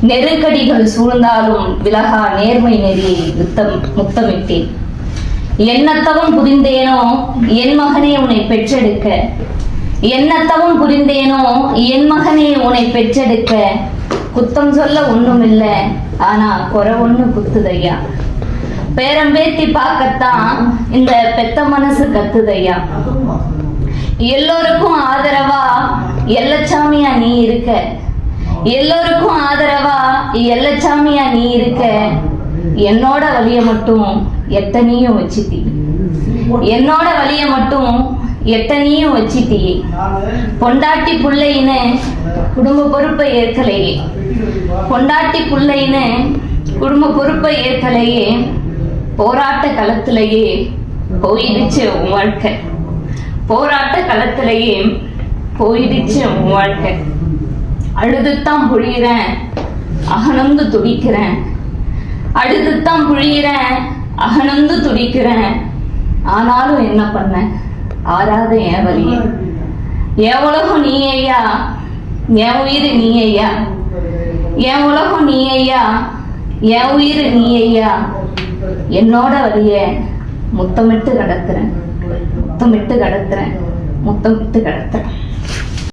நெருக்கடிகள் சூழ்ந்தாலும் விலகா நேர்மை நெறியை முத்தமிட்டேன். என்னத்தவம் புரிந்தேனோ என் மகனே உன்னை பெற்றெடுக்க, என்னத்தவம் புரிந்தேனோ என் மகனே உன்னை பெற்றெடுக்க, குத்தம் சொல்ல ஒண்ணுமில்ல ஆனா குறை ஒண்ணு குத்துதையா, பேரம்பேத்தி பார்க்கத்தான் இந்த பெத்த மனசு கத்துதையா, எல்லோருக்கும் ஆதரவா எல்லச்சாமியா நீ இருக்க, எல்லோருக்கும் ஆதரவா எல்லச்சாமியா நீ இருக்க, என்னோட வலிய மட்டும் எத்தனையும் வச்சிட்டி, என்னோட வலிய மட்டும் எத்தனையும் வச்சிட்டி, பொண்டாட்டி புள்ளைன்னு குடும்ப பொறுப்பை ஏற்கலையே, பொண்டாட்டி புள்ளைன்னு குடும்ப பொறுப்பை ஏற்கலையே, போராட்ட களத்திலேயே போயிடுச்சு உன் வாழ்க்கை, போராட்ட களத்திலேயே போயிடுச்சு உன் வாழ்க்கை. அழுதுத்தான் புழியிறேன் அகனந்து துடிக்கிறேன், அழுதுத்தான் புழியிறேன் அகனந்து துடிக்கிறேன், ஆனாலும் என்ன பண்ண ஆறாத என் வலிய, என் உலகம் நீ ஐயா, என் உயிர் நீ ஐயா, என் உலகம் நீ ஐயா, என் உயிர் நீ ஐயா, என்னோட வலிய முத்தமிட்டு கடத்துறேன், முத்தமிட்டு கடத்துறேன், முத்தமிட்டு கடத்துறேன்.